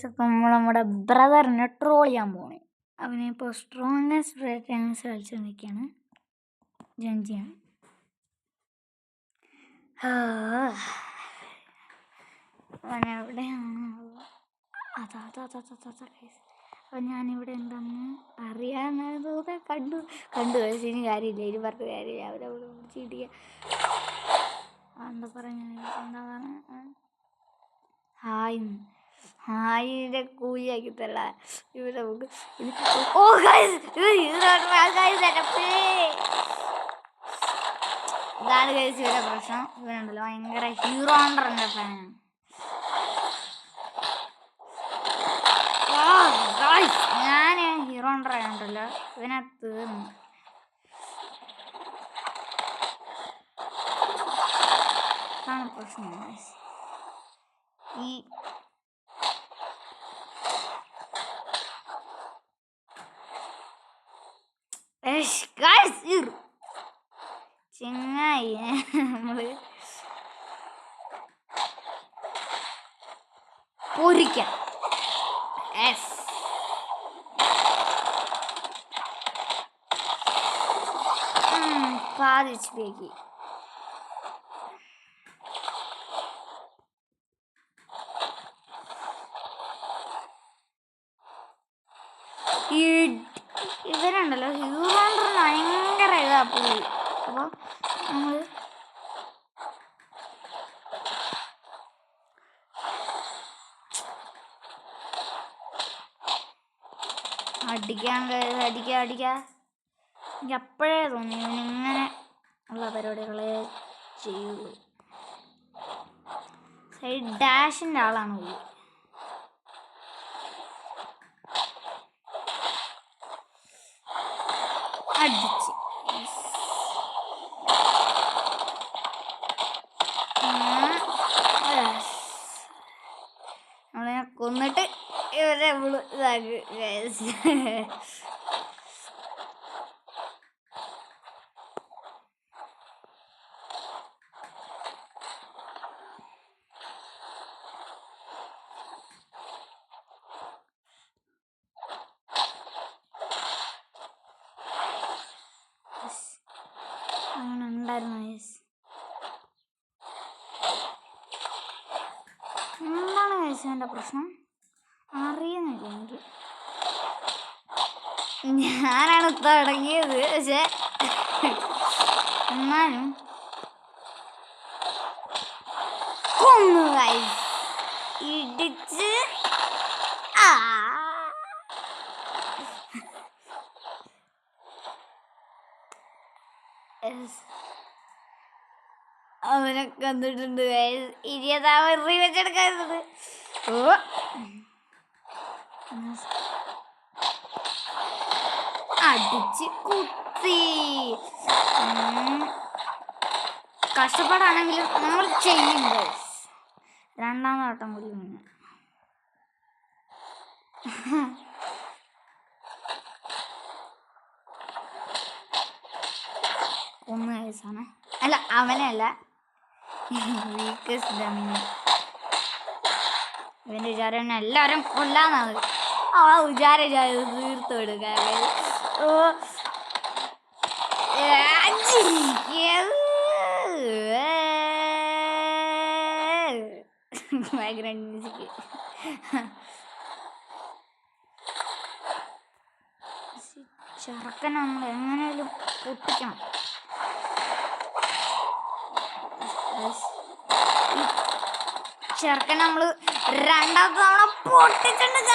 അപ്പം നമ്മൾ നമ്മുടെ ബ്രദറിനെ ട്രോൾ ചെയ്യാൻ പോണേ. അവനിപ്പോൾ സ്ട്രോങ്സ്റ്റ് റേറ്റൻസ് കളിച്ചുകൊണ്ടിരിക്കുകയാണ്. ജോയിൻ ചെയ്യാൻ അവനെവിടെയാണ്? അപ്പം ഞാനിവിടെ എന്താണെന്ന് അറിയാമെന്ന് തോന്നുന്നത് കണ്ടു ഇനി കാര്യമില്ല, ഇനി പറഞ്ഞ കാര്യമില്ല. അവരവിടെ ചീട്ടിക്കുക എന്താ പറഞ്ഞ ഹായിന്റെ കൂലിയാക്കി തരല ഇവിടെ നമുക്ക്. ഇതാണ് കഴിച്ച് ഇവരെ പ്രശ്നം. ഇവരുണ്ടല്ലോ ഭയങ്കര ഹീറോ ഹണ്ടറിന്റെ ഫാനാണ്. ഞാൻ ഹീറോ ഹണ്ടർ ആയതുണ്ടല്ലോ ഇവനെ തീർന്നു. അതാണ് പ്രശ്നം. ഈ ചെങ്ങായി നമ്മള് പൊരിക്കാം. പാതിച്ചേക്ക് ഇവരുണ്ടല്ലോ ഹീറോ ഹണ്ടറിന് ഭയങ്കര ഇതാ പോയി. അപ്പോൾ നമ്മൾ അടിക്കാൻ എനിക്ക് അപ്പോഴേ തോന്നി ഇവനിങ്ങനെ ഉള്ള പരിപാടികളെ ചെയ്യുള്ളൂ. സൈഡ് ഡാഷിൻ്റെ ആളാണ് പോയി. അടിച്ച് നമ്മളെ കൊന്നിട്ട് ഇവരെ ഇതാക്കി. അങ്ങനെ ഉണ്ടായിരുന്നു. എന്താണ് എൻ്റെ പ്രശ്നം അറിയുന്നില്ല എനിക്ക്. ഞാനാണ് തുടങ്ങിയത്, പക്ഷെ എന്നാലും കൊന്നു ഇടിച്ച് അവനെ കണ്ടിട്ടുണ്ട്. ഇരിയതാ വെച്ചെടുക്കുന്നത്. അടിച്ച് കുത്തി. കഷ്ടപ്പാടാണെങ്കിലും നമ്മൾ ചെയ്യുമ്പോൾ രണ്ടാമത് വട്ടം കൊല്ലും. ഒന്ന് വയസ്സാണ്. അല്ല അവനല്ല, വീക്കസ്റ്റ് ഡമ്മിനെ. ഇവൻ്റെ വിചാരം എല്ലാവരും കൊല്ലാന്നത്. ആ വിചാരം തീർത്ത് വിടുക. Background music. ചെറുക്കനെ നമ്മൾ എങ്ങനെയാലും പൊട്ടിക്കണം. ചെറുക്കൻ നമ്മൾ രണ്ടാമത്തെ തവണ പൊട്ടിച്ചിട്ടുണ്ട്.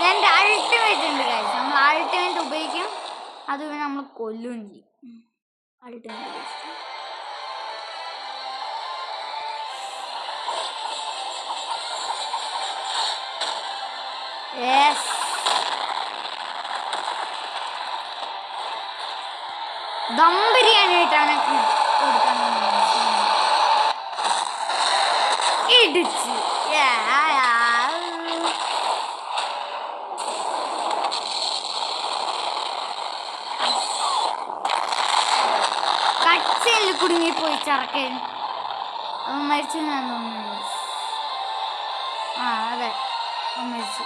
എൻ്റെ അൾട്ടിമേറ്റ് ഉണ്ട് കാര്യം. നമ്മൾ അൾട്ടിമേറ്റ് ഉപയോഗിക്കും, അത് നമ്മൾ കൊല്ലുകയും ചെയ്യും. അൾട്ടിമേറ്റ് ദം ബിരിയാണി ആയിട്ടാണ് കൊടുക്കാൻ ഇടിച്ച് കച്ചയിൽ കുടുങ്ങിപ്പോയി ചറക്കൻ മരിച്ചു ഞാൻ തോന്നുന്നു. ആ അതെ മരിച്ചു.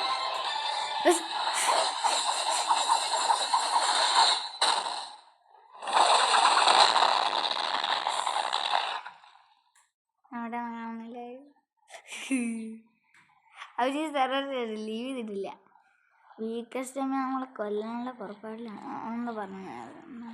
അവിടെ കാണുന്നില്ലേ അവര് സെർവർ ലീവ് ചെയ്തിട്ടില്ല. വീക്കസ്റ്റ് നമ്മളെ കൊല്ലാനുള്ള പുറപ്പാടിലാണ് എന്ന് പറഞ്ഞു.